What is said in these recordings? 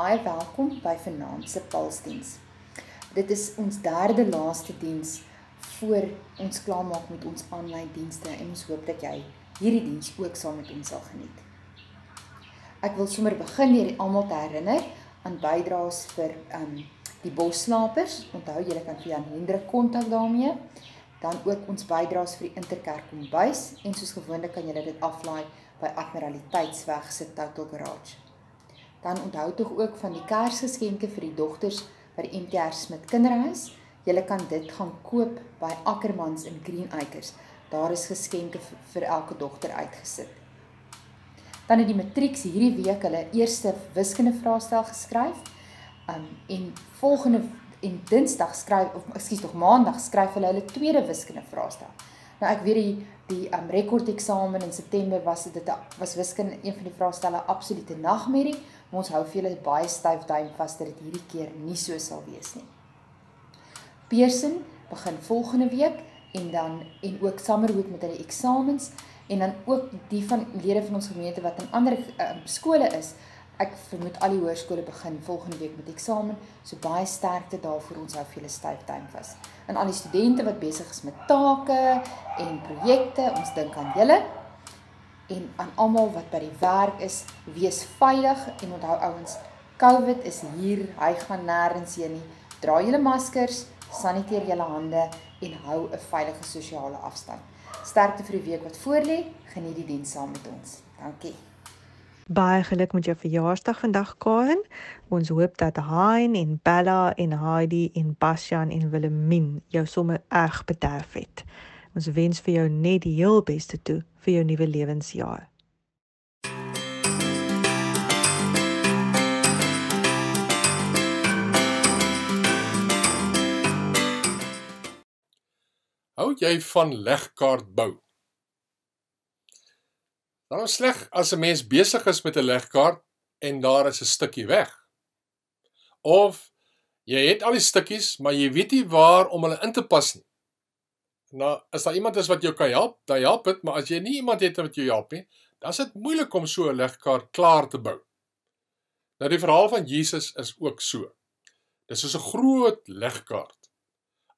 baie welkom by vanaand se Pulsdiens. Dit is ons derde laaste diens voor ons klaarmaak met ons aanlyn dienste en ons hoop dat jy hierdie diens ook saam met ons sal geniet. Ek wil sommer begin deur almal te herinner aan bydraes vir die bosslapers. Onthou, julle kan vir Jan Hendrik kontak daarmee. Dan ook ons bydraes vir die Interkerk kombuis en soos gewoonlik kan julle dit aflaai by Admiraliteitsweg se Total Garage. Dan onthou tog ook van die Kersgeskenke vir die dogters by die MTR Smit Kinderhuis. Julle kan dit gaan koop by Ackermans in Green Acres. Daar is geskenke vir elke dogter uitgesit. Dan het die matrieks hierdie week hulle eerste wiskunde vraestel geskryf. En dinsdag maandag skryf hulle tweede wiskunde vraestel. Nou ek weet die rekordeksamen in September was wiskunde een van die vraestelle absolute nagmerrie, maar ons hou vir julle baie styf duim vas dat dit hierdie keer nie so sal wees nie. Pearson begin volgende week en ook Summerwood met hulle eksamens en dan ook die van lede van ons gemeente wat in ander skole is. Ek vermoed al die hoërskole begin volgende week met eksamen, so baie sterkte daarvoor, ons hou vir julle styf duim vas. En al die studente wat besig is met take en projekte, ons dink aan julle. En aan almal wat by die werk is, wees veilig en onthou ouens, COVID is hier, hy gaan nêrens heen nie. Dra julle maskers, saniteer julle hande en hou 'n veilige sosiale afstand. Sterkte vir die week wat voorlê, geniet die diens saam met ons. Dankie. Baie geluk met jou verjaarsdag vandag, Karen. Ons hoop dat Hein en Bella en Heidi en Bastian en Wilhelmine jou sommer erg bederf het. Ons wens vir jou net die heel beste toe vir jou nuwe lewensjaar. Hou jy van legkaart bou? Dan is sleg as 'n mens besig is met 'n legkaart en daar is 'n stukkie weg. Of jy het al die stukkies, maar jy weet nie waar om hulle in te pas nie. Nou, as daar iemand is wat jou kan help, dan help dit, maar as jy nie iemand het wat jou help nie, dan is dit moeilik om so 'n legkaart klaar te bou. Nou die verhaal van Jesus is ook so. Dit is soos 'n groot legkaart.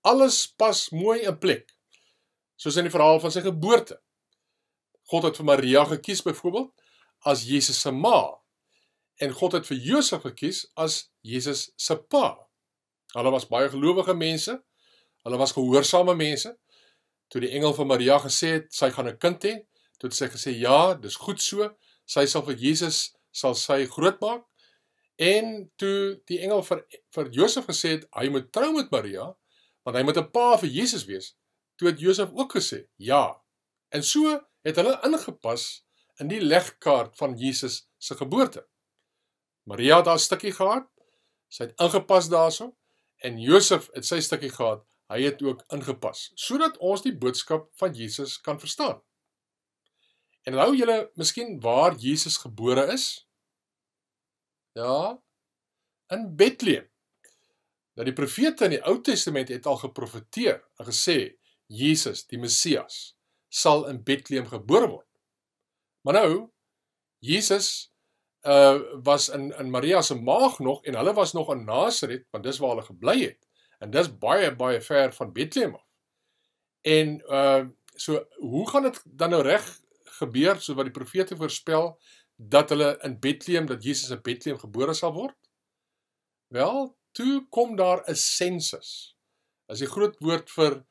Alles pas mooi in plek, soos in die verhaal van sy geboorte. God het vir Maria gekies byvoorbeeld as Jesus se ma en God het vir Josef gekies as Jesus se pa. Hulle was baie gelowige mense, hulle was gehoorsame mense. Toe die engel vir Maria gesê het, sy gaan 'n kind hê, toe het sy gesê, ja, dis goed so, sy sal vir Jesus, sal sy grootmaak, en toe die engel vir Josef gesê het, hy moet trou met Maria, want hy moet 'n pa vir Jesus wees, toe het Josef ook gesê, ja, en so het hulle ingepas in die legkaart van Jesus se geboorte. Maria het haar stukkie gehad, sy het ingepas daarso, en Josef het sy stukkie gehad, hy het ook ingepas, sodat ons die boodskap van Jesus kan verstaan. En nou julle miskien waar Jesus gebore is? Ja, in Bethlehem. Nou die profete in die Ou Testament het al geprofeteer en gesê, Jesus, die Messias, sal in Bethlehem gebore word. Maar nou, Jesus was in Maria se maag nog, en hulle was nog in Nasaret, want dis waar hulle gebly het, en dis baie, baie ver van Bethlehem af. En so, hoe gaan dit dan nou reg gebeur, so wat die profete voorspel, dat hulle in Bethlehem, dat Jesus in Bethlehem gebore sal word? Wel, toe kom daar 'n sensus. As die groot woord vir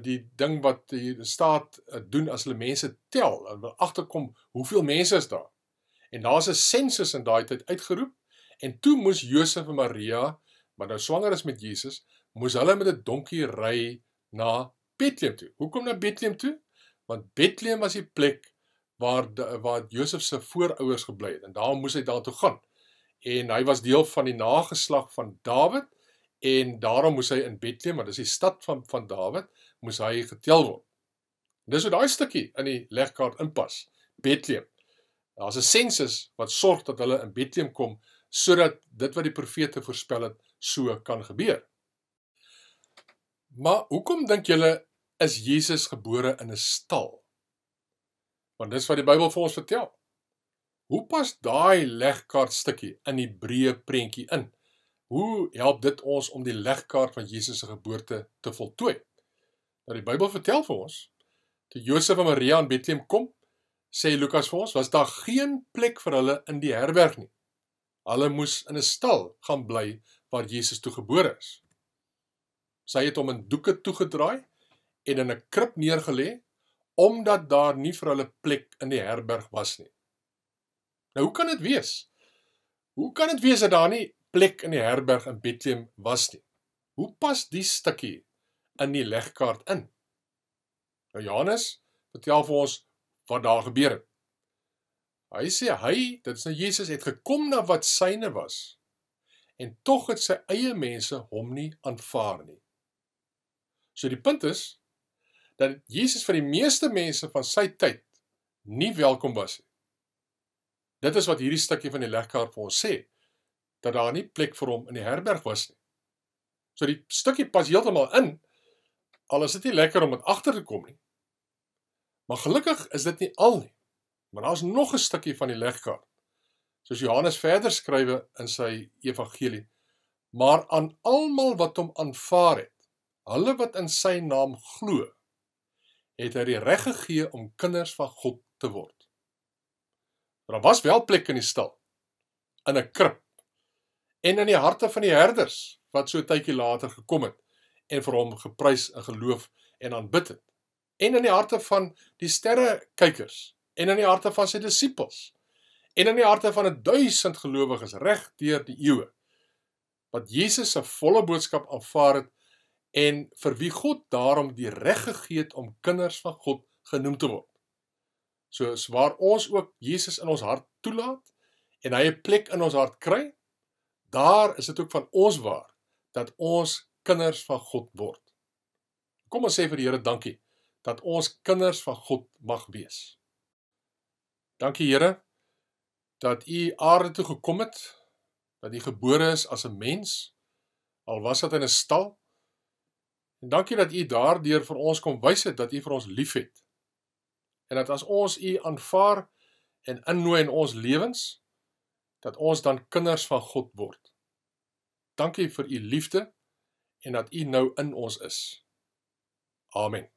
die ding wat die staat doen as hulle mense tel, en wil agterkom hoeveel mense is daar. En daar's 'n sensus in daai tyd uitgeroep, en toe moes Josef en Maria, wat nou swanger is met Jesus, moes hulle met 'n donkie ry na Bethlehem toe. Hoekom na Bethlehem toe? Want Bethlehem was die plek waar Josef se voorouers gebly het, en daarom moes hy daartoe gaan. En hy was deel van die nageslag van Dawid, en daarom moes hy in Bethlehem, want dis die stad van Dawid, moes hy getel word. Dis hoe daai stukkie in die legkaart inpas, Bethlehem. Daar's 'n sensus wat sorg dat hulle in Bethlehem kom, sodat dit wat die profete voorspel het, so kan gebeur. Maar hoekom dink julle is Jesus gebore in 'n stal? Want dis wat die Bybel vir ons vertel. Hoe pas daai legkaartstukkie in die breë prentjie in? Hoe help dit ons om die legkaart van Jesus se geboorte te voltooi? Nou die Bybel vertel vir ons, toe Josef en Maria in Bethlehem kom, sê Lukas vir ons, was daar geen plek vir hulle in die herberg nie. Hulle moes in 'n stal gaan bly waar Jesus toe gebore is. Sy het hom in doeke toegedraai en in 'n krib neergelê, omdat daar nie vir hulle plek in die herberg was nie. Nou hoe kan dit wees? Hoe kan dit wees dat daar nie plek in die herberg in Bethlehem was nie? Hoe pas die stukkie in die legkaart in? Nou Johannes vertel vir ons wat daar gebeur het. Hy sê dit is nou Jesus, het gekom na wat syne was, en tog het sy eie mense hom nie aanvaar nie. So die punt is, dat Jesus vir die meeste mense van sy tyd nie welkom was nie. Dit is wat hierdie stukkie van die legkaart vir ons sê, dat daar nie plek vir hom in die herberg was nie. So die stukkie pas heeltemal in, al is dit nie lekker om dit agter te kom nie. Maar gelukkig is dit nie al nie, maar daar is nog 'n stukkie van die legkaart. Soos Johannes verder skrywe in sy evangelie, maar aan almal wat hom aanvaar het, hulle wat in sy naam glo, het hy die reg gegee om kinders van God te word. Daar was wel plek in die stal, in 'n krib, en in die harte van die herders, wat so 'n tydjie later gekom het, en vir hom geprys in geloof en aanbid het, en in die harte van die sterrekykers, en in die harte van sy disippels, en in die harte van 1000 gelowiges reg deur die eeue, wat Jesus se volle boodskap aanvaar het, en vir wie God daarom die reg gegee het om kinders van God genoem te word. Soos waar ons ook Jesus in ons hart toelaat, en hy 'n plek in ons hart kry, daar is dit ook van ons waar, dat ons kinders van God word. Kom ons sê vir die Here dankie, dat ons kinders van God mag wees. Dankie Here, dat U aarde toe gekom het, dat U gebore is as 'n mens, al was dit in 'n stal, en dankie dat U daardeur vir ons kom wys het, dat U vir ons lief het, en dat as ons U aanvaar en innooi in ons lewens, dat ons dan kinders van God word. Dankie vir U liefde, en dat U nou in ons is. Amen.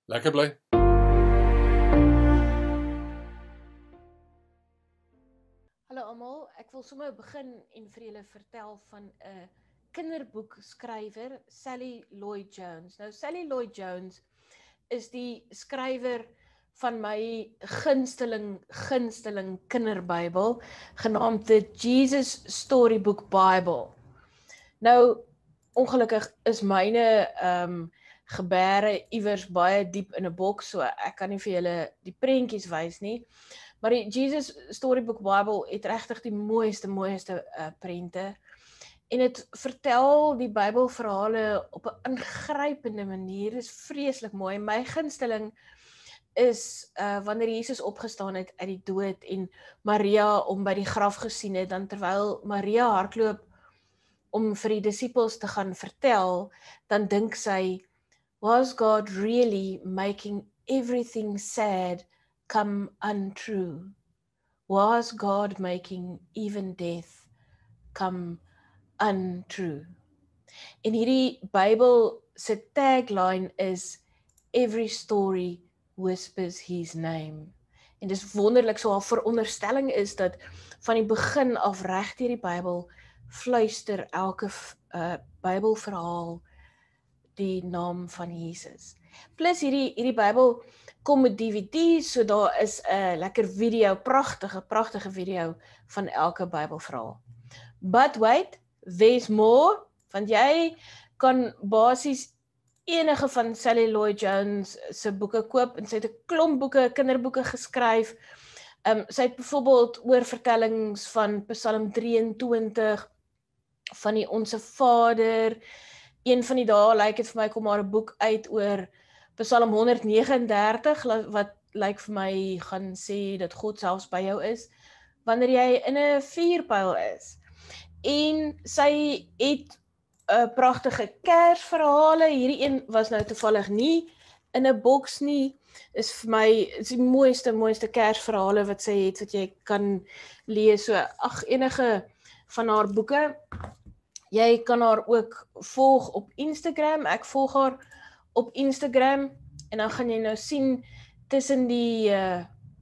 Lekker bly. Hallo almal, ek wil sommer begin en vir julle vertel van 'n kinderboekskrywer, Sally Lloyd Jones. Nou Sally Lloyd Jones is die skrywer van my gunsteling kinderbybel, genaamd The Jesus Storybook Bible. Nou, ongelukkig is myne gebeure iewers baie diep in 'n boks, so ek kan nie vir julle die prentjies wys nie. Maar die Jesus Storybook Bible het regtig die mooiste prente. En dit vertel die Bybelverhale op 'n ingrypende manier. Dit is vreeslik mooi. My gunsteling is wanneer Jesus opgestaan het uit die dood en Maria hom by die graf gesien het, dan terwyl Maria hardloop om vir die disippels te gaan vertel, dan dink sy, was God really making everything sad come untrue? Was God making even death come untrue? En hierdie Bybel se tagline is every story whispers his name. En dis wonderlik, so 'n veronderstelling is dat van die begin af reg deur die Bybel fluister elke Bybelverhaal die naam van Jesus. Plus hierdie Bybel kom met DVD, so daar is 'n lekker video, pragtige video van elke Bybelverhaal. But wait, there's more, want jy kan basies enige van Sally Lloyd Jones se boeke koop, en sy het 'n klomp boeke, kinderboeke geskryf. Sy het byvoorbeeld oor vertellings van Psalm 23, van die Onse Vader. Een van die dae lyk dit vir my kom maar 'n boek uit oor Psalm 139, wat lyk vir my gaan sê dat God selfs by jou is, wanneer jy in 'n vuurpyl is. En sy het pragtige Kersverhale. Hierdie een was nou toevallig nie in 'n boks nie, is vir my is die mooiste Kersverhale wat sy het wat jy kan lees. So enige van haar boeke. Jy kan haar ook volg op Instagram. Ek volg haar op Instagram en dan gaan jy nou sien tussen die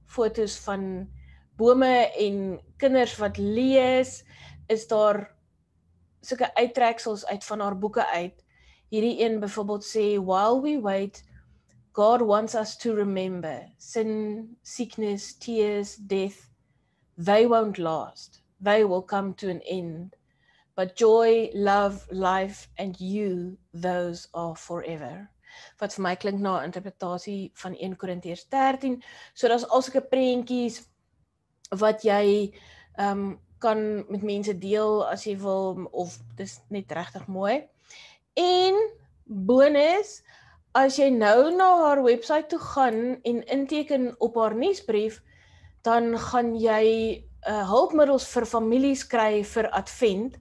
fotos van bome en kinders wat lees, is daar sulke uittreksels uit van haar boeke uit. Hierdie een byvoorbeeld sê, while we wait, God wants us to remember, sin, sickness, tears, death, they won't last. They will come to an end. But joy, love, life and you, those are forever. Wat vir my klink na 'n interpretasie van 1 Korintiërs 13. So daar's al sulke prentjies wat jy kan met mense deel as jy wil, of dis net regtig mooi. En bonus, as jy nou na haar webwerf toe gaan en inteken op haar nuusbrief, dan gaan jy hulpmiddels vir families kry vir Advent.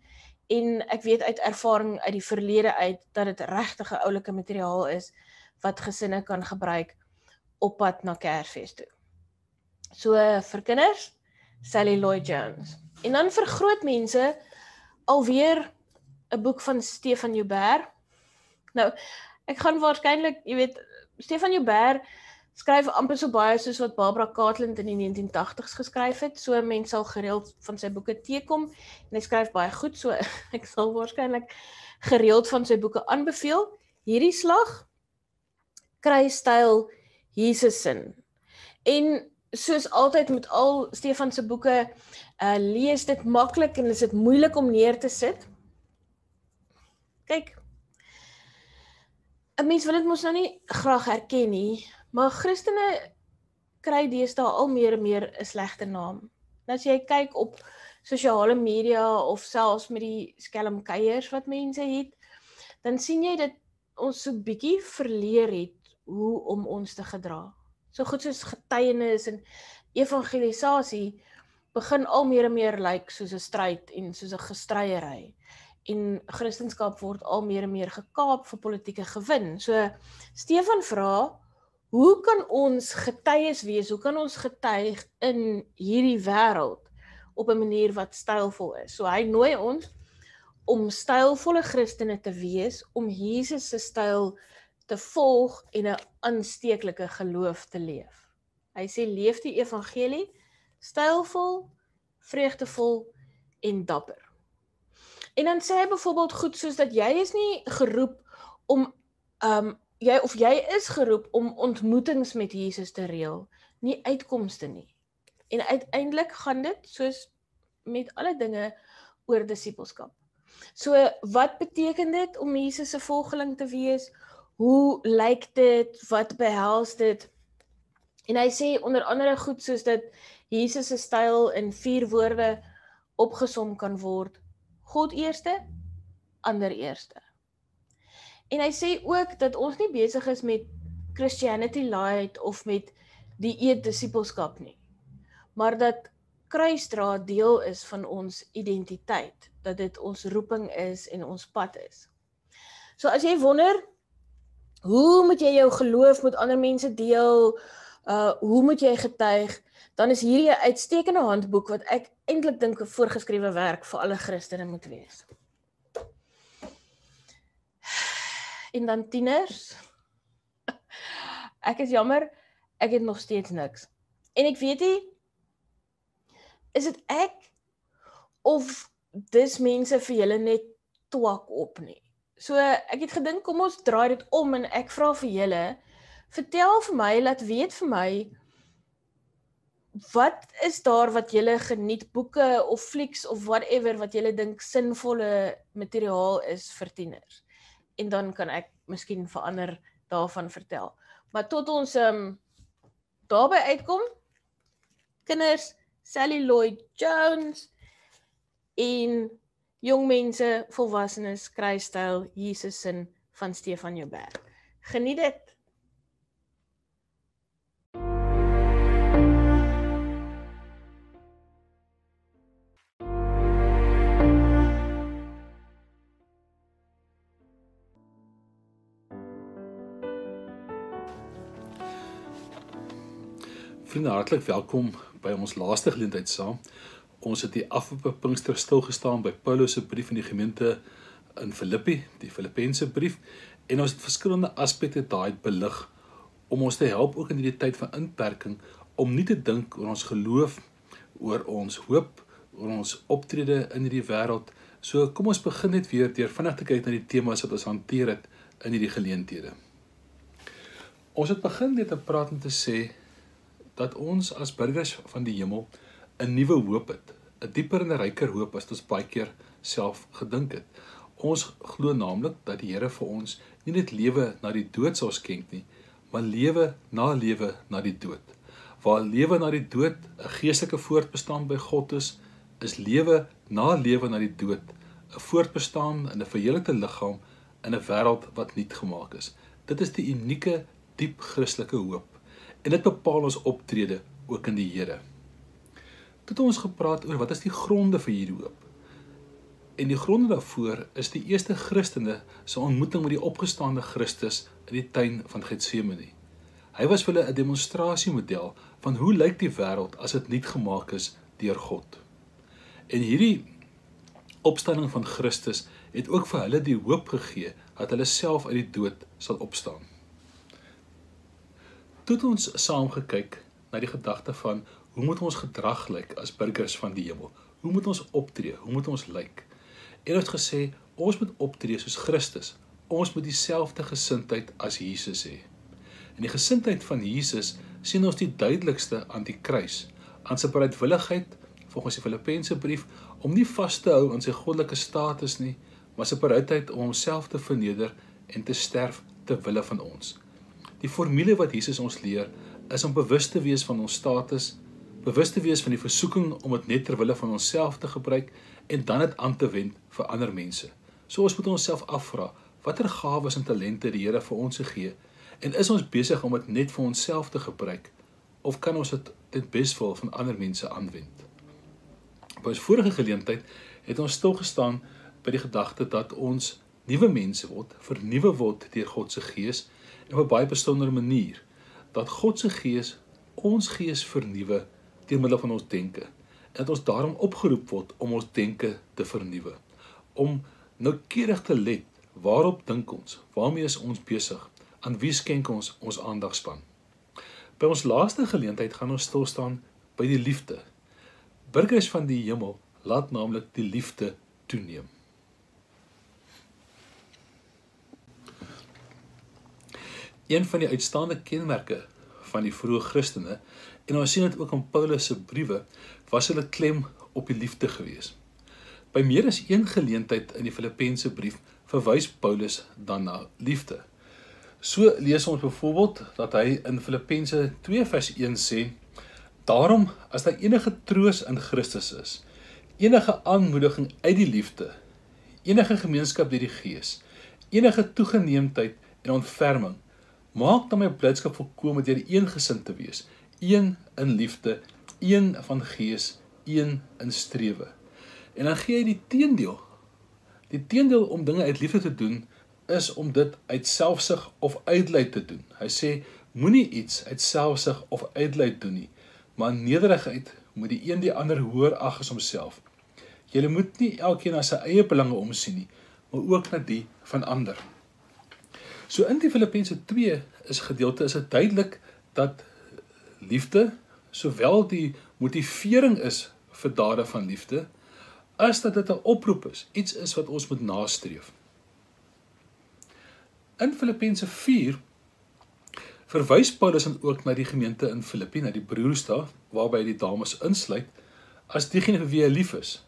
En ek weet uit ervaring uit die verlede uit, dat dit regtig 'n oulike materiaal is, wat gesinne kan gebruik op pad na Kersfees toe. So vir kinders, Sally Lloyd Jones. En dan vir groot mense, alweer 'n boek van Stefan Joubert. Nou, ek gaan waarskynlik, jy weet, Stefan Joubert skryf amper so baie soos wat Barbara Cartland in die 1980s geskryf het, so mens sal gereeld van sy boeke teekom, en hy skryf baie goed, so ek sal waarskynlik gereeld van sy boeke aanbeveel. Hierdie slag kry styl Jesussin. En soos altyd met al Stefan se boeke, lees dit maklik en is dit moeilik om neer te sit. Kyk, 'n mens wil dit mos nou nie graag erken nie, maar Christene kry deesdae al meer en meer 'n slegte naam. En as jy kyk op sosiale media of selfs met die skelmkuiers wat mense het, dan sien jy dat ons so bietjie verleer het hoe om ons te gedra. So goed soos getuienis en evangelisasie begin al meer en meer lyk soos 'n stryd en soos 'n gestryery. En Christendom word al meer en meer gekaap vir politieke gewin. So Stefan vra, hoe kan ons getuies wees? Hoe kan ons getuig in hierdie wêreld op 'n manier wat stylvol is? So hy nooi ons om stylvolle Christene te wees, om Jesus se styl te volg en 'n aansteeklike geloof te leef. Hy sê leef die evangelie stylvol, vreugdevol en dapper. En dan sê hy byvoorbeeld goed soos dat jy is nie geroep om jy is geroep om ontmoetings met Jesus te reël, nie uitkomste nie. En uiteindelik gaan dit soos met alle dinge oor disippelskap. So wat beteken dit om Jesus se volgeling te wees? Hoe lyk dit? Wat behels dit? En hy sê onder andere goed soos dat Jesus se styl in 4 woorde opgesom kan word. God eerste, ander eerste. En hy sê ook dat ons nie besig is met Christianity Light of met die disippelskap nie, maar dat kruisdra deel is van ons identiteit, dat dit ons roeping is en ons pad is. So as jy wonder, hoe moet jy jou geloof met ander mense deel, hoe moet jy getuig, dan is hierdie 'n uitstekende handboek wat ek eintlik dink 'n voorgeskrewe werk vir alle Christene moet wees. En dan tieners, ek is jammer, ek het nog steeds niks. En ek weet nie, is dit ek, of dis mense vir julle net twak op nie. So ek het gedink, kom ons draai dit om en ek vra vir julle, vertel vir my, laat weet vir my, wat is daar wat julle geniet, boeke of flieks of whatever, wat julle dink sinvolle materiaal is vir tieners. En dan kan ek miskien verander daarvan vertel. Maar tot ons daarby uitkom, kinders, Sally Lloyd Jones en jong mense, volwassenes, kruisstyl, Jesussin van Stefan Joubert. Geniet dit! Vriende, hartlik welkom by ons laaste geleentheid saam. Ons het die afgelope Pinkster stilgestaan by Paulus se brief in die gemeente in Filippi, die Filippense brief, en ons het verskillende aspekte daai belig om ons te help ook in hierdie tyd van inperking om nie te dink oor ons geloof, oor ons hoop, oor ons optrede in hierdie wêreld. So kom ons begin net weer deur vinnig te kyk na die temas wat ons hanteer het in hierdie geleenthede. Ons het begin net te praat om te sê dat ons as burgers van die hemel 'n nuwe hoop het, 'n dieper en 'n ryker hoop as ons baie keer self gedink het. Ons glo naamlik dat die Here vir ons nie net lewe na die dood sal skenk nie, maar lewe na die dood. Waar lewe na die dood 'n geestelike voortbestaan by God is lewe na die dood 'n voortbestaan in 'n verheerlikte liggaam in 'n wêreld wat nuut gemaak is. Dit is die unieke, diep Christelike hoop. En dit bepaal ons optrede ook in die Here. Toe het ons gepraat oor wat is die gronde vir hierdie hoop. En die gronde daarvoor is die eerste Christene se ontmoeting met die opgestaande Christus in die tuin van Getsemane. Hy was vir hulle 'n demonstrasiemodel van hoe lyk die wêreld as dit nuut gemaak is deur God. En hierdie opstanding van Christus het ook vir hulle die hoop gegee dat hulle self uit die dood sal opstaan. Toe het ons saam gekyk na die gedagte van hoe moet ons gedrag lyk as burgers van die hemel? Hoe moet ons optree? Hoe moet ons lyk? En ons het gesê, ons moet optree soos Christus. Ons moet dieselfde gesindheid as Jesus hê. En die gesindheid van Jesus sien ons die duidelikste aan die kruis, aan sy bereidwilligheid, volgens die Filippense brief, om nie vas te hou aan sy goddelike status nie, maar sy bereidheid om homself te verneder en te sterf ter wille van ons. Die formule wat Jesus ons leer, is om bewus te wees van ons status, bewus te wees van die versoeking om dit net ter wille van onsself te gebruik, en dan dit aan te wend vir ander mense. So ons moet onsself afvra, watter gawes en talente die Here vir ons gegee, en is ons besig om dit net vir onsself te gebruik, of kan ons dit ten bestwil van ander mense aanwend? By ons vorige geleentheid het ons stilgestaan by die gedagte dat ons nuwe mense word, vernuwe word deur God se Gees, en op 'n baie besondere manier, dat God se Gees ons gees vernuwe deur middel van ons denke, en dat ons daarom opgeroep word om ons denke te vernuwe, om noukeurig te let, waarop dink ons, waarmee is ons besig, aan wie skenk ons aandagspan. By ons laaste geleentheid gaan ons stilstaan by die liefde. Burgers van die hemel laat naamlik die liefde toeneem. Een van die uitstaande kenmerke van die vroeë Christene, en ons sien dit ook in Paulus se briewe, was hulle klem op die liefde gewees. By meer as een geleentheid in die Filippense brief verwys Paulus dan na liefde. So lees ons byvoorbeeld dat hy in Filippense 2 vers 1 sê, daarom as daar enige troos in Christus is, enige aanmoediging uit die liefde, enige gemeenskap deur die Gees, enige toegeneemdheid en ontferming, maak dan my blydskap volkome deur eengesind te wees, een in liefde, een van gees, een in strewe. En dan gee hy die teendeel. Die teendeel om dinge uit liefde te doen, is om dit uit selfsug of uitluit te doen. Hy sê, moenie iets uit selfsug of uitluit doen nie, maar in nederigheid moet die een die ander hoër ag as homself. Julle moet nie elkeen na sy eie belange omsien nie, maar ook na die van ander. So in die Filippense 2 gedeelte is dit duidelik dat liefde, sowel die motivering is vir dade van liefde, as dat dit 'n oproep is, iets is wat ons moet nastreef. In Filippense 4 verwys Paulus dan ook na die gemeente in Filippi, na die broers daar, waarby hy die dames insluit, as diegene vir wie hy lief is.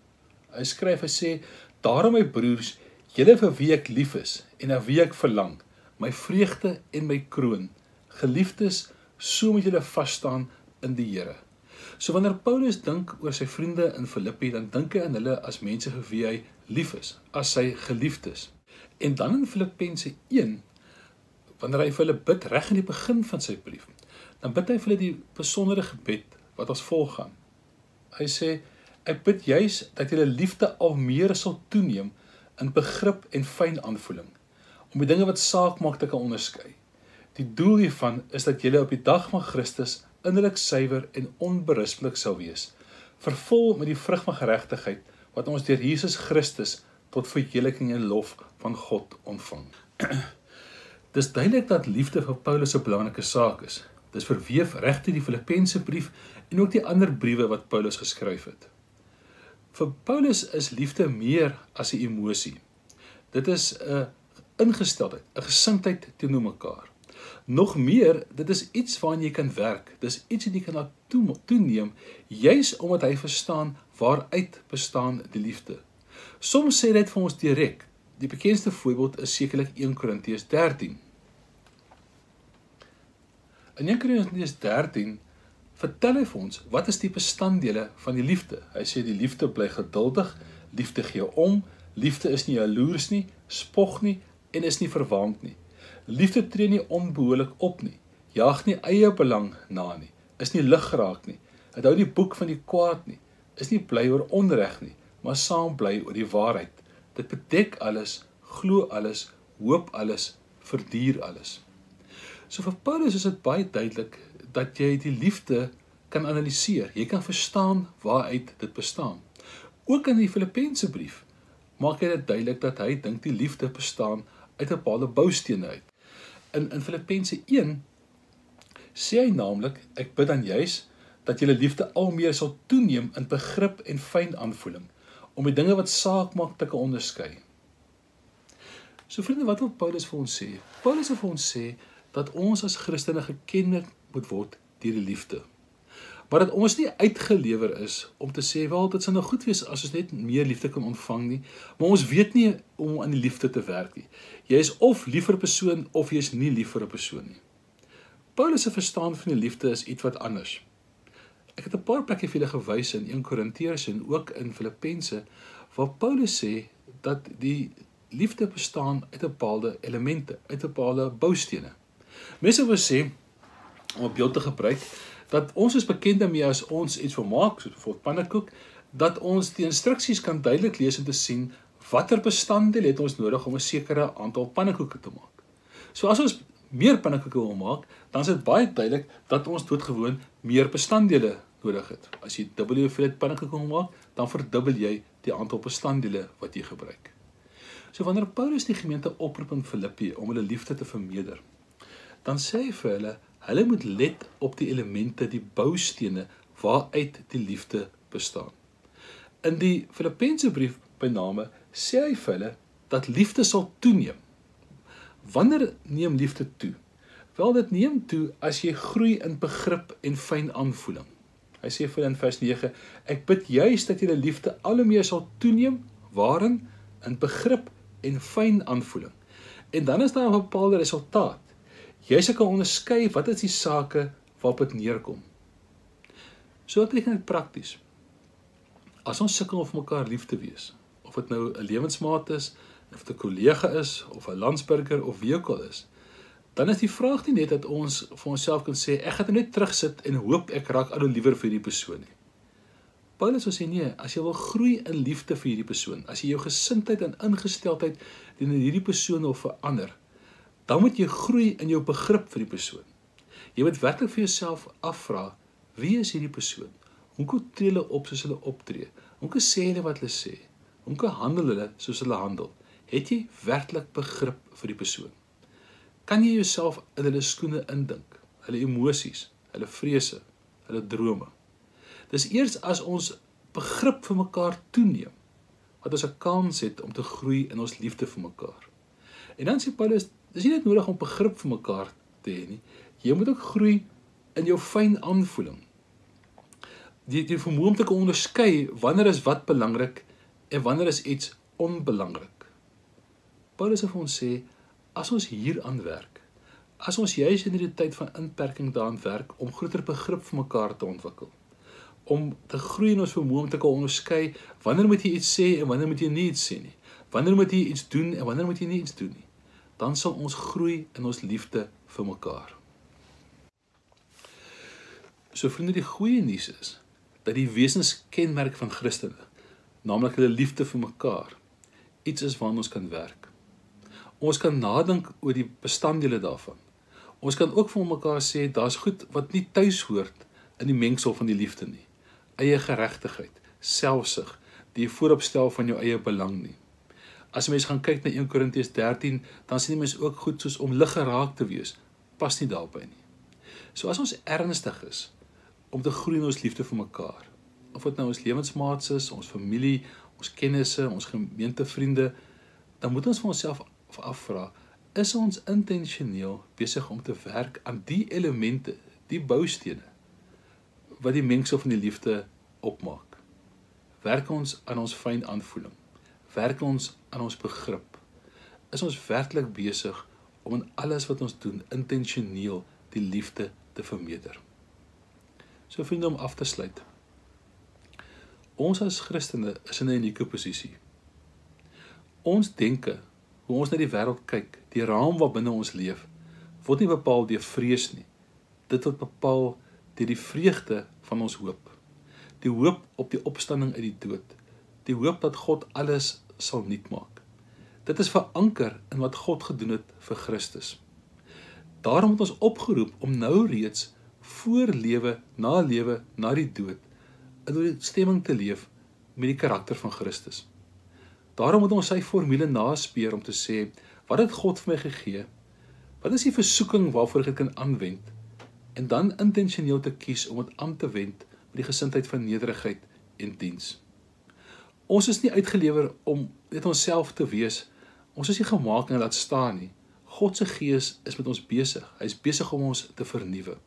Hy skryf, hy sê, daarom my broers, julle vir wie ek lief is, en na wie ek verlang, my vreugde en my kroon, geliefdes, so moet julle vasstaan in die Here. So wanneer Paulus dink oor sy vriende in Filippi, dan dink hy aan hulle as mense vir wie hy lief is, as sy geliefdes. En dan in Filippense 1, wanneer hy vir hulle bid reg in die begin van sy brief, dan bid hy vir hulle die besondere gebed wat as volg gaan. Hy sê, ek bid juis dat julle liefde al meer sal toeneem in begrip en fyn aanvoeling, om die dinge wat saak maak te kan onderskei. Die doel hiervan is dat julle op die dag van Christus innerlik suiwer en onberispelik sal wees, vervul met die vrug van geregtigheid, wat ons deur Jesus Christus tot verheerliking en lof van God ontvang. Dis duidelik dat liefde vir Paulus 'n belangrike saak is. Dis verweef reg deur die Filippense brief en ook die ander briewe wat Paulus geskryf het. Vir Paulus is liefde meer as 'n emosie. Dit is 'n ingesteldheid, 'n gesindheid teenoor mekaar. Nog meer, dit is iets waaraan jy kan werk. Dis iets wat jy kan toeneem, juis omdat hy verstaan waaruit bestaan die liefde. Soms sê dit vir ons direk. Die bekendste voorbeeld is sekerlik 1 Korintiërs 13. In 1 Korintiërs 13 vertel hy vir ons, wat is die bestanddele van die liefde? Hy sê die liefde bly geduldig, liefde gee om, liefde is nie jaloers nie, spog nie en is nie verwaand nie. Liefde tree nie onbehoorlik op nie, jaag nie eie belang na nie, is nie lig geraak nie, het hou nie boek van die kwaad nie, is nie bly oor onreg nie, maar saam bly oor die waarheid. Dit bedek alles, glo alles, hoop alles, verduur alles. So vir Paulus is dit baie duidelik dat jy die liefde kan analiseer. Jy kan verstaan waaruit dit bestaan. Ook in die Filippense brief maak hy dit duidelik dat hy dink die liefde bestaan uit 'n bepaalde boustene uit. In Filippense 1 sê hy naamlik, ek bid dan juis dat julle liefde al meer sal toeneem in begrip en fyn aanvoeling, om die dinge wat saak maak te kan onderskei. So vriende, wat wil Paulus vir ons sê? Paulus wil vir ons sê dat ons as Christene gekenmerk moet word deur die liefde. Maar dat ons nie uitgelewer is om te sê, wel, dit sal nou goed wees as ons net meer liefde kan ontvang nie, maar ons weet nie om aan die liefde te werk nie. Jy is of lief vir 'n persoon, of jy is nie lief vir 'n persoon nie. Paulus se verstaan van die liefde is iets wat anders. Ek het 'n paar plekke vir julle gewys in 1 Korintiërs en ook in Filippense, waar Paulus sê dat die liefde bestaan uit bepaalde elemente, uit bepaalde boustene. Mense wil sê, om 'n beeld te gebruik, dat ons is bekend daarmee as ons iets wil maak, soos bijvoorbeeld pannekoek, dat ons die instruksies kan duidelik lees om te sien watter bestanddele het ons nodig om 'n sekere aantal pannekoeke te maak. So as ons meer pannekoeke wil maak, dan is dit baie duidelik dat ons doodgewoon meer bestanddele nodig het. As jy dubbel hoeveelheid pannekoeke wil maak, dan verdubbel jy die aantal bestanddele wat jy gebruik. So wanneer Paulus die gemeente oproep in Filippi om hulle liefde te vermeerder, dan sê hy vir hulle moet let op die elemente, die boustene waaruit die liefde bestaan. In die Filippense brief by name sê hy vir hulle dat liefde sal toeneem. Wanneer neem liefde toe? Wel, dit neem toe as jy groei in begrip en fyn aanvoeling. Hy sê vir hulle in vers 9, ek bid juis dat julle liefde al hoe meer sal toeneem, waarin? In begrip en fyn aanvoeling. En dan is daar 'n bepaalde resultaat. Jy sal kan onderskei wat is die sake waarop dit neerkom. So wat beteken dit prakties? As ons sukkel om vir mekaar lief te wees, of dit nou 'n lewensmaat is, of dit 'n kollega is, of 'n landsburger, of wie ook al is, dan is die vraag nie net dat ons vir onsself kan sê, ek gaan net terugsit en hoop ek raak al hoe liewer vir hierdie persoon nie. Paulus sê nee, as jy wil groei in liefde vir hierdie persoon, as jy jou gesindheid en ingesteldheid teenoor hierdie persoon wil verander, dan moet jy groei in jou begrip vir die persoon. Jy moet werklik vir jouself afvra, wie is hierdie persoon? Hoekom tree hulle op soos hulle optree? Hoekom sê hulle wat hulle sê? Hoekom handel hulle soos hulle handel? Het jy werklik begrip vir die persoon? Kan jy jouself in hulle skoene indink? Hulle emosies, hulle vrese, hulle drome. Dis eers as ons begrip vir mekaar toeneem, wat ons 'n kans het om te groei in ons liefde vir mekaar. En dan sê Paulus, dis nie net nodig om begrip vir mekaar te hê nie, jy moet ook groei in jou fyn aanvoeling. Die vermoë om te kan onderskei wanneer is wat belangrik en wanneer is iets onbelangrik. Paulus het vir ons sê, as ons hier aan werk, as ons juis in hierdie tyd van inperking daaraan werk om groter begrip vir mekaar te ontwikkel, om te groei in ons vermoë om te kan onderskei wanneer moet jy iets sê en wanneer moet jy nie iets sê nie, wanneer moet jy iets doen en wanneer moet jy nie iets doen nie, dan sal ons groei in ons liefde vir mekaar. So vriende, die goeie nuus is dat die wesenskenmerk van Christene, naamlik hulle liefde vir mekaar, iets is waaraan ons kan werk. Ons kan nadink oor die bestanddele daarvan. Ons kan ook vir mekaar sê, daar's goed wat nie tuis hoort in die mengsel van die liefde nie. Eie geregtigheid, selfsug, die vooropstel van jou eie belang nie. As mens gaan kyk na 1 Korintiërs 13, dan sien mens ook goed soos om lig geraak te wees, pas nie daarby nie. So as ons ernstig is om te groei in ons liefde vir mekaar, of dit nou ons lewensmaats is, ons familie, ons kennisse, ons gemeentevriende, dan moet ons vir onsself afvra, is ons intentioneel besig om te werk aan die elemente, die boustene, wat die mengsel van die liefde opmaak? Werk ons aan ons fyn aanvoeling? Werk ons aan ons begrip? Is ons werklik besig om in alles wat ons doen, intentioneel die liefde te vermeerder? So vriende, om af te sluit. Ons as Christene is in 'n unieke posisie. Ons denke, hoe ons na die wêreld kyk, die raam waarbinne ons leef, word nie bepaal deur vrees nie. Dit word bepaal deur die vreugde van ons hoop. Die hoop op die opstanding uit die dood. Die hoop dat God alles sal nuut maak. Dit is veranker in wat God gedoen het vir Christus. Daarom het ons opgeroep om nou reeds voor lewe, na die dood, in ooreenstemming te leef met die karakter van Christus. Daarom moet ons sy formule naspeur om te sê, wat het God vir my gegee? Wat is die versoeking waarvoor ek dit kan aanwend? En dan intentioneel te kies om dit aan te wend met die gesindheid van nederigheid en diens. Ons is nie uitgelewer om net onsself te wees. Ons is nie gemaak en laat staan nie. God se gees is met ons besig. Hy is besig om ons te vernuwe.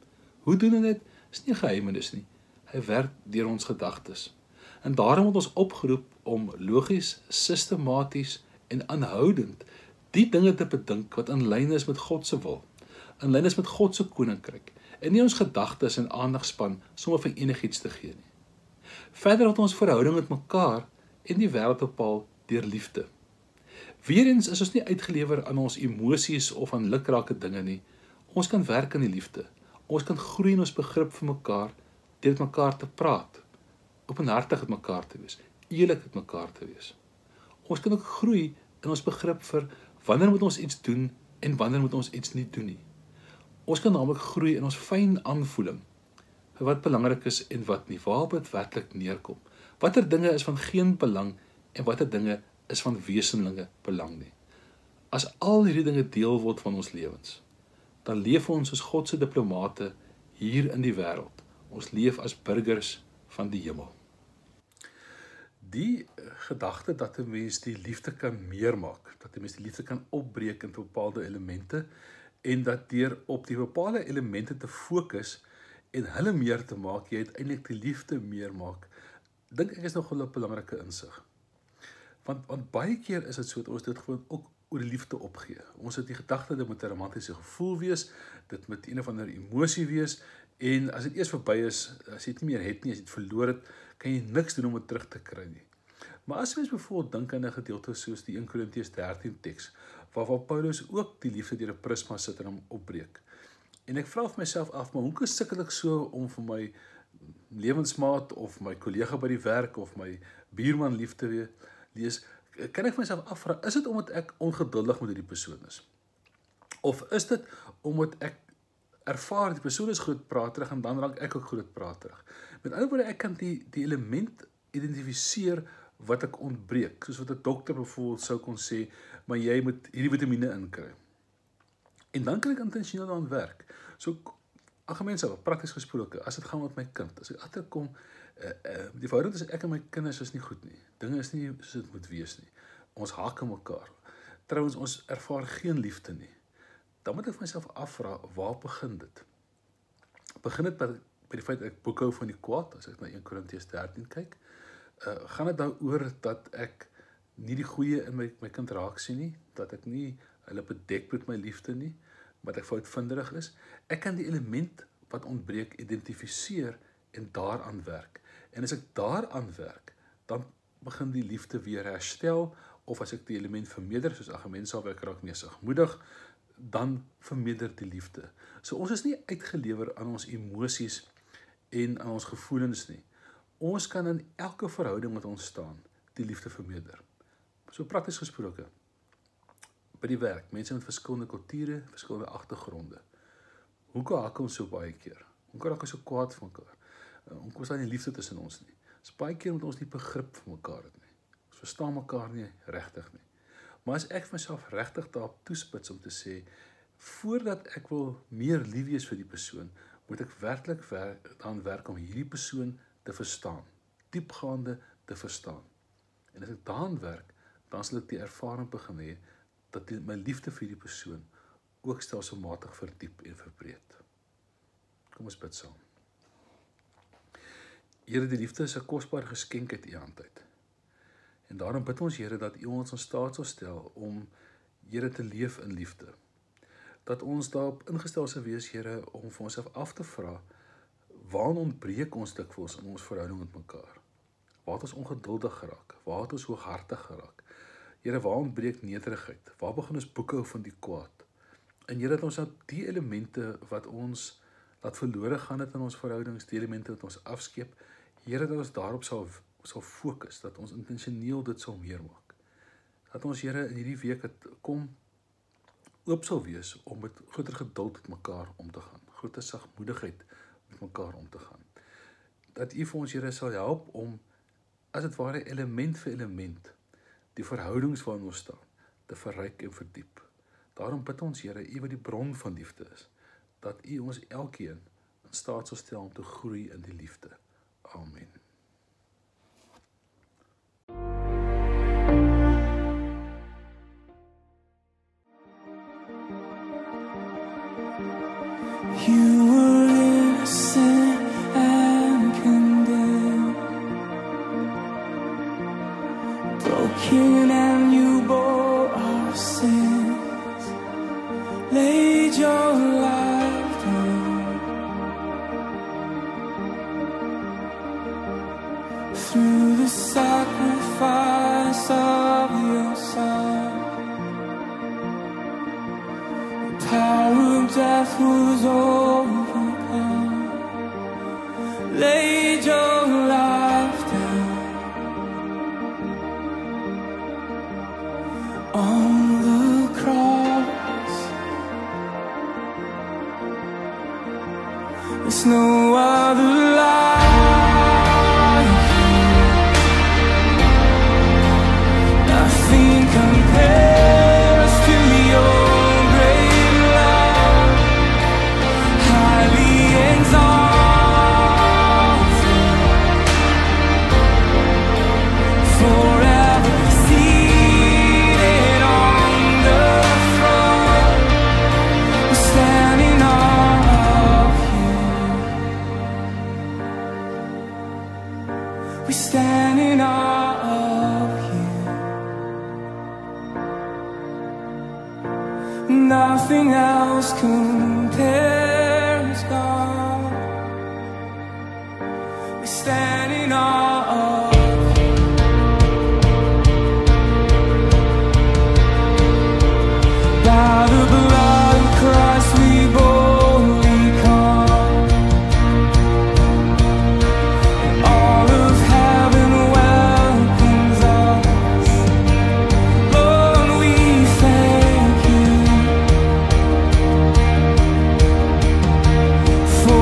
Hoe doen hy dit? Is nie 'n geheimenis nie. Hy werk deur ons gedagtes. En daarom word ons opgeroep om logies, sistematies en aanhoudend die dinge te bedink wat in lyn is met God se wil, in lyn is met God se koninkryk, en nie ons gedagtes en aandagspan sommer vir enigiets te gee nie. Verder word ons verhouding met mekaar en die wêreld bepaal deur liefde. Weereens is ons nie uitgelewer aan ons emosies of aan lukrake dinge nie. Ons kan werk aan die liefde. Ons kan groei in ons begrip vir mekaar deur met mekaar te praat, openhartig met mekaar te wees, eerlik met mekaar te wees. Ons kan ook groei in ons begrip vir wanneer moet ons iets doen en wanneer moet ons iets nie doen nie. Ons kan naamlik groei in ons fyn aanvoeling vir wat belangrik is en wat nie, waarop dit werklik neerkom. Watter dinge is van geen belang en watter dinge is van wesenlike belang nie. As al hierdie dinge deel word van ons lewens, dan leef ons as God se diplomate hier in die wêreld. Ons leef as burgers van die hemel. Die gedagte dat 'n mens die liefde kan meer maak, dat 'n mens die liefde kan opbreek in bepaalde elemente en dat deur op die bepaalde elemente te fokus en hulle meer te maak, jy uiteindelik die liefde meer maak, dink ek is nogal 'n belangrike insig. Want baie keer is dit so dat ons dit gewoon ook oor die liefde opgee. Ons het die gedagte dit moet 'n romantiese gevoel wees, dit moet een of ander emosie wees, en as dit eers verby is, as jy dit nie meer het nie, as jy dit verloor het, kan jy niks doen om dit terug te kry nie. Maar as mens byvoorbeeld dink aan 'n gedeelte soos die 1 Korintiërs 13 teks, waar Paulus ook die liefde deur 'n prisma sit en hom opbreek. En ek vra vir myself af, maar hoe sukkel ek so om vir my lewensmaat of my kollega by die werk of my buurman lief te lees? Kan ek vir myself afvra, is dit omdat ek ongeduldig met hierdie persoon is? Of is dit omdat ek ervaar die persoon is groot praterig en dan raak ek ook groot praterig? Met ander woorde, ek kan die element identifiseer wat ek ontbreek, soos wat 'n dokter byvoorbeeld sou kon sê, maar jy moet hierdie vitamiene inkry. En dan kan ek intentioneel daaraan werk. So, algemeen sou, prakties gesproke, as dit gaan met my kind, as ek agterkom, die verhouding tussen ek en my kinders is nie goed nie. Dinge is nie soos dit moet wees nie. Ons haak aan mekaar. Trouwens, ons ervaar geen liefde nie. Dan moet ek vir myself afvra, waar begin dit? Begin dit by die feit dat ek boekhou van die kwaad, as ek na 1 Korintiërs 13 kyk? Gaan dit daaroor dat ek nie die goeie in my kind raak sien nie, dat ek nie hulle bedek met my liefde nie, maar dat ek foutvinderig is? Ek kan die element wat ontbreek identifiseer en daaraan werk. En as ek daaraan werk, dan begin die liefde weer herstel, of as ek die element vermeerder, soos algemeen sal ek raak meer sagmoedig, dan vermeerder die liefde. So ons is nie uitgelewer aan ons emosies en aan ons gevoelens nie. Ons kan in elke verhouding wat ons staan, die liefde vermeerder. So prakties gesproke, by die werk, mense met verskillende kulture, verskillende agtergronde. Hoekom hak ons so baie keer? Hoekom raak ons so kwaad vir mekaar? Hoekom is daar nie liefde tussen ons nie? Dis baie keer omdat ons nie begrip vir mekaar het nie. Ons verstaan mekaar nie regtig nie. Maar as ek myself regtig daarop toespits om te sê, voordat ek wil meer lief wees vir die persoon, moet ek werklik aan werk om hierdie persoon te verstaan, diepgaande te verstaan. En as ek daaraan werk, dan sal ek die ervaring begin hê dat my liefde vir die persoon ook stelselmatig verdiep en verbreed. Kom ons bid saam. Here, die liefde is 'n kosbare geskenk uit U hand uit. En daarom bid ons, Here, dat U ons in staat sal stel om, Here, te leef in liefde. Dat ons daarop ingestel sal wees, Here, om vir onsself af te vra, waarin ontbreek ons dikwels in ons verhouding met mekaar? Waar het ons ongeduldig geraak? Waar het ons hooghartig geraak? Here, waar ontbreek nederigheid? Waar begin ons boekhou van die kwaad? En Here, dat ons nou die elemente wat ons laat verlore gaan het in ons verhoudings, die elemente wat ons afskeep, Here, dat ons daarop sal fokus, dat ons intentioneel dit sal meer maak. Dat ons, Here, in hierdie week het kom oop sal wees om met groter geduld met mekaar om te gaan, groter sagmoedigheid met mekaar om te gaan. Dat U vir ons, Here, sal help om, as het ware, element vir element, die verhoudings waarin ons staan, te verryk en verdiep. Daarom bid ons, Here, U wat die bron van liefde is, dat U ons elkeen in staat sal stel om te groei in die liefde. Amen. You were innocent and condemned, broken and you bore our sins, laid your life down. Through the sacrifice of your Son, the power of death was overcome. Laid your life down on the cross. There's no other life. Nothing compares to your great love, highly exalted, forever seated on the throne. We're standing in awe of you. We stand in awe of you. Nothing else compares, God. We stand in awe of you. By the blood of Christ we boldly come, and all of heaven welcomes us. Lord, we thank you for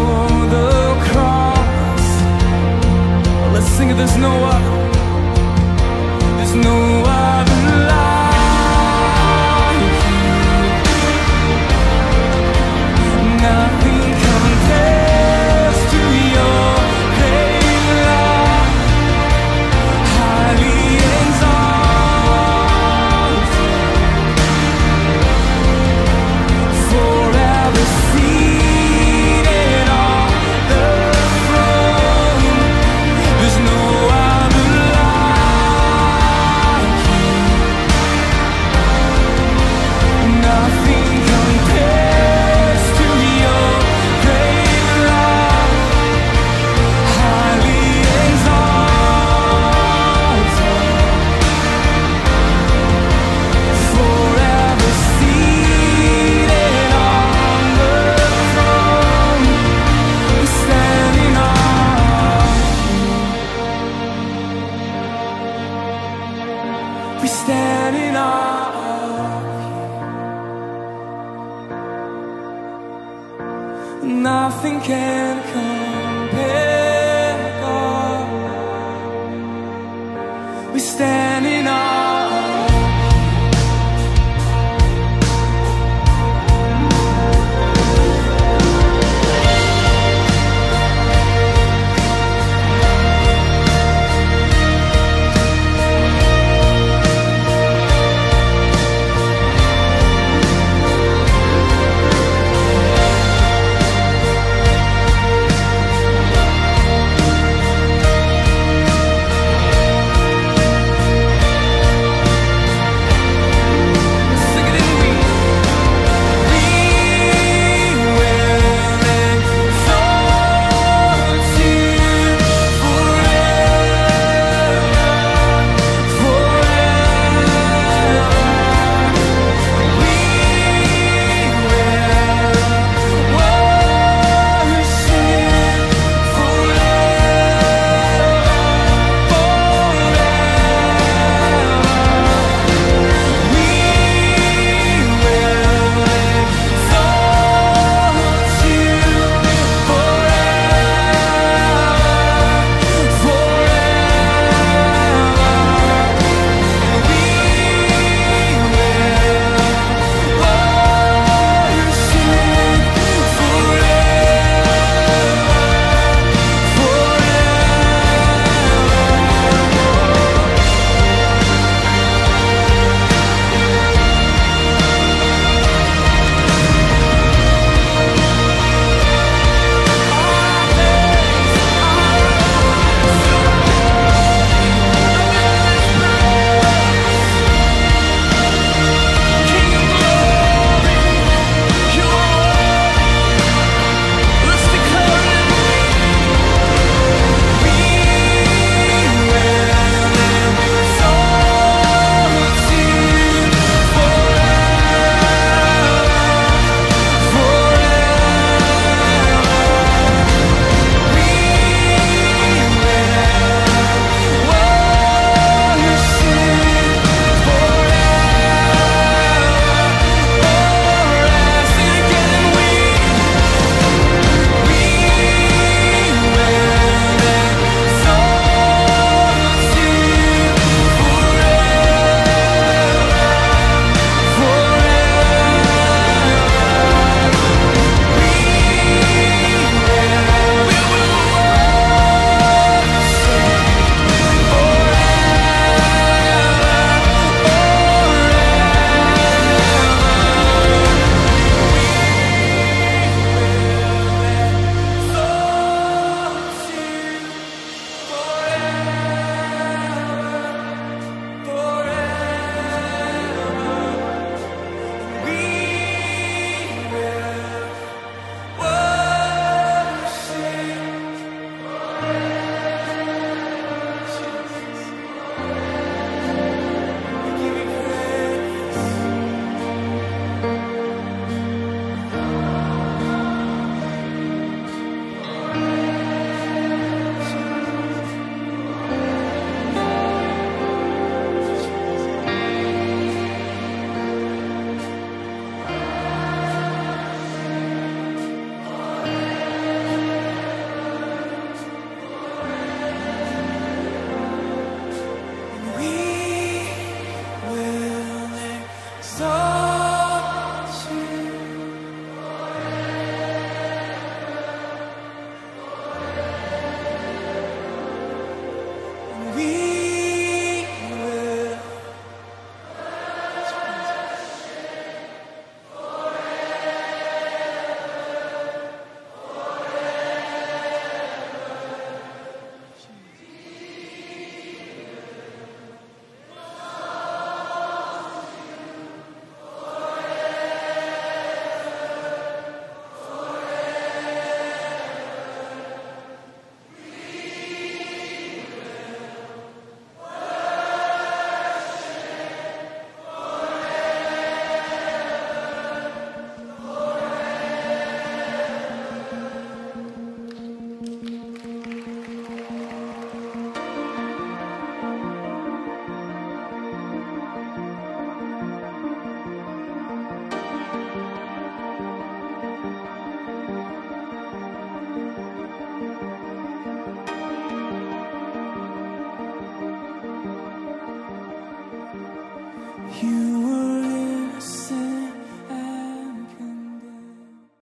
nothing can come